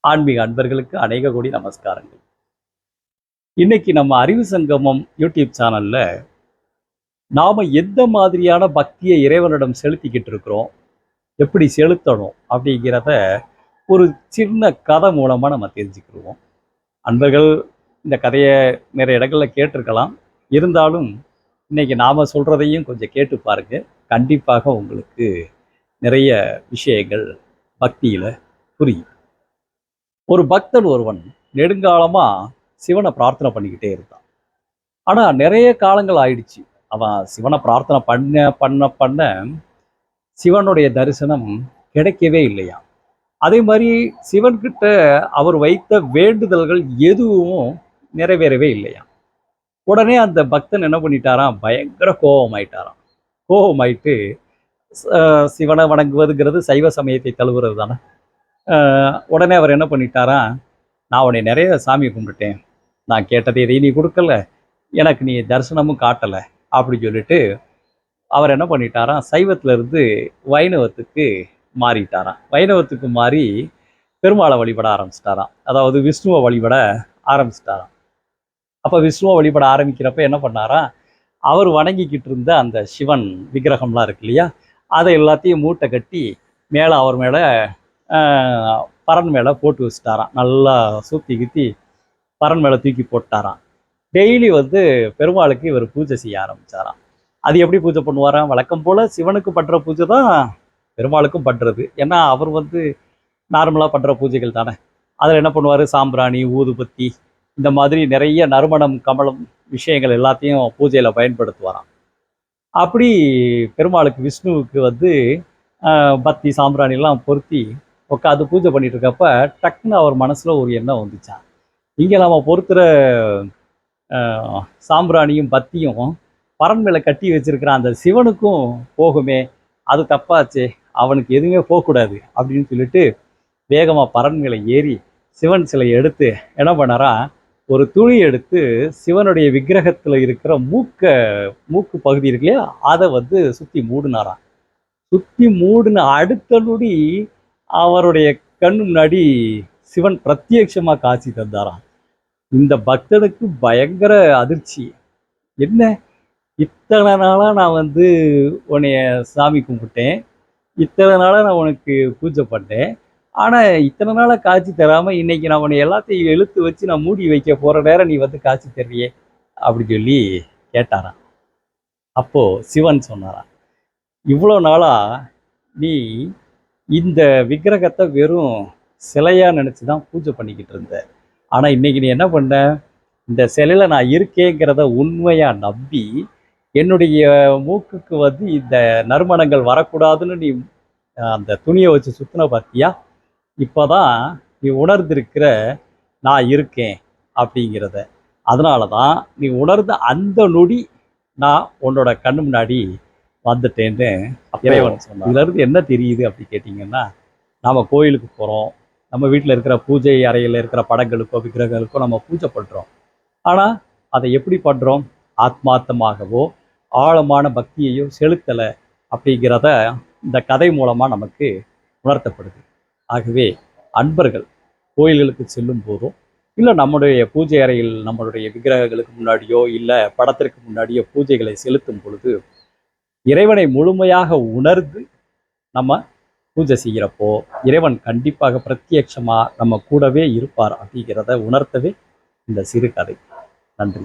ஆன்மீக அன்பர்களுக்கு அநேக கோடி நமஸ்காரங்கள். இன்னைக்கு நம்ம அறிவு சங்கமம் யூடியூப் சேனல்ல நாம எந்த மாதிரியான பக்தியை இறைவனிடம் செலுத்திக்கிட்டு இருக்கிறோம், எப்படி செலுத்தணும் அப்படிங்கிறத ஒரு சின்ன கதை மூலமா நம்ம தெரிஞ்சுக்கிடுவோம். அன்பர்கள் இந்த கதையை நிறைய இடங்கள்ல கேட்டிருக்கலாம். இருந்தாலும் இன்னைக்கு நாம சொல்றதையும் கொஞ்சம் கேட்டு பாருங்க. கண்டிப்பாக உங்களுக்கு நிறைய விஷயங்கள் பக்தியில புரியும். ஒரு பக்தன் ஒருவன் நெடுங்காலமா சிவனை பிரார்த்தனை பண்ணிக்கிட்டே இருந்தான். ஆனா நிறைய காலங்கள் ஆயிடுச்சு. அவன் சிவனை பிரார்த்தனை பண்ண பண்ண பண்ண சிவனுடைய தரிசனம் கிடைக்கவே இல்லையாம். அதே மாதிரி சிவன்கிட்ட அவர் வைத்த வேண்டுதல்கள் எதுவும் நிறைவேறவே இல்லையாம். உடனே அந்த பக்தன் என்ன பண்ணிட்டாராம், பயங்கர கோபமாயிட்டாராம். கோபமாயிட்டு சிவனை வணங்குவதுங்கிறது சைவ சமயத்தை தழுவுறது தானே. உடனே அவர் என்ன பண்ணிட்டாராம், நான் உன்னை நிறைய சாமி கும்பிட்டுட்டேன், நான் கேட்டதை எதையும் நீ கொடுக்கல, எனக்கு நீ தரிசனமும் காட்டலை அப்படின்னு சொல்லிட்டு அவர் என்ன பண்ணிட்டாராம், சைவத்துல இருந்து வைணவத்துக்கு மாறிட்டாராம். வைணவத்துக்கு மாறி பெருமாளை வழிபட ஆரம்பிச்சிட்டாராம். அதாவது விஷ்ணுவை வழிபட ஆரம்பிச்சிட்டாராம். அப்போ விஷ்ணுவை வழிபட ஆரம்பிக்கிறப்ப என்ன பண்ணாராம், அவர் வணங்கிக்கிட்டு இருந்த அந்த சிவன் விக்கிரகம்லாம் இருக்கு இல்லையா, அதை எல்லாத்தையும் மூட்டை கட்டி மேலே அவர் மேலே பரன் மேலே போட்டு வச்சுட்டாராம். நல்லா சுற்றி கித்தி பரன் மேலே தூக்கி போட்டாராம். டெய்லி பெருமாளுக்கு இவர் பூஜை செய்ய ஆரம்பித்தாராம். அது எப்படி பூஜை பண்ணுவாராம், வழக்கம் போல் சிவனுக்கு பண்ணுற பூஜை தான் பெருமாளுக்கும் பண்ணுறது. ஏன்னா அவர் நார்மலாக பண்ணுற பூஜைகள் தானே. அதில் என்ன பண்ணுவார், சாம்பிராணி, ஊதுபத்தி, இந்த மாதிரி நிறைய நறுமணம் கமலம் விஷயங்கள் எல்லாத்தையும் பூஜையில் பயன்படுத்துவாராம். அப்படி பெருமாளுக்கு விஷ்ணுவுக்கு பத்தி சாம்பிராணிலாம் பொருத்தி உட்காந்து பூஜை பண்ணிட்டு இருக்கப்ப டக்குன்னு அவர் மனசுல ஒரு எண்ணம் வந்துச்சான், இங்கே நம்ம பொறுத்துற சாம்பிராணியும் பத்தியும் பரன் மேலே கட்டி வச்சிருக்கிற அந்த சிவனுக்கும் போகுமே, அது தப்பாச்சு, அவனுக்கு எதுவுமே போகக்கூடாது அப்படின்னு சொல்லிட்டு வேகமாக பரன் மேலே ஏறி சிவன் சிலையை எடுத்து என்ன பண்ணாரா, ஒரு துணி எடுத்து சிவனுடைய விக்கிரகத்தில் இருக்கிற மூக்கு பகுதி இருக்கு இல்லையா, அதை சுற்றி மூடினாராம். சுற்றி மூடின அடுத்த நொடி அவருடைய கண்ணு முன்னாடி சிவன் பிரத்யட்சமாக காட்சி தந்தாராம். இந்த பக்தனுக்கு பயங்கர அதிர்ச்சி. என்ன, இத்தனை நாளாக நான் உன்னைய சாமி கும்பிட்டேன், இத்தனை நாளாக நான் உனக்கு பூஜை பண்ணேன், ஆனால் இத்தனை நாளாக காட்சி தராமல் இன்னைக்கு நான் உன்னை எல்லாத்தையும் இழுத்து வச்சு நான் மூடி வைக்க போகிற நேரம் நீ காட்சி தர்றியே அப்படி சொல்லி கேட்டாராம். அப்போது சிவன் சொன்னாராம், இவ்வளோ நாளாக நீ இந்த விக்கிரகத்தை வெறும் சிலையாக நினச்சி தான் பூஜை பண்ணிக்கிட்டு இருந்த. ஆனால் இன்னைக்கு நீ என்ன பண்ண, இந்த சிலையில் நான் இருக்கேங்கிறத உண்மையாக நம்பி என்னுடைய மூக்குக்கு இந்த நறுமணங்கள் வரக்கூடாதுன்னு நீ அந்த துணியை வச்சு சுத்தின பார்த்தியா, இப்போதான் நீ உணர்ந்திருக்கிற நான் இருக்கேன் அப்படிங்கிறத. அதனால தான் நீ உணர்ந்த அந்த நொடி நான் உன்னோட கண்ணு முன்னாடி வந்துட்டேன்னு இறைவன் சொன்னான். இதுலேருந்து என்ன தெரியுது அப்படி கேட்டிங்கன்னா, நாம் கோயிலுக்கு போகிறோம், நம்ம வீட்டில் இருக்கிற பூஜை அறையில் இருக்கிற படங்களுக்கோ விக்கிரகங்களுக்கோ நம்ம பூஜை பண்ணுறோம். ஆனால் அதை எப்படி பண்ணுறோம், ஆத்மார்த்தமாகவோ ஆழமான பக்தியையோ செலுத்தலை அப்படிங்கிறத இந்த கதை மூலமாக நமக்கு உணர்த்தப்படுது. ஆகவே அன்பர்கள் கோயில்களுக்கு செல்லும் போதும், இல்லை நம்முடைய பூஜை அறையில் நம்மளுடைய விக்கிரகங்களுக்கு முன்னாடியோ இல்லை படத்திற்கு முன்னாடியோ பூஜைகளை செலுத்தும் பொழுது இறைவனை முழுமையாக உணர்ந்து நம்ம பூஜை செய்கிறப்போ இறைவன் கண்டிப்பாக பிரத்யட்சமாக நம்ம கூடவே இருப்பார் அப்படிங்கிறத உணர்த்தவே இந்த சிறு கதை. நன்றி.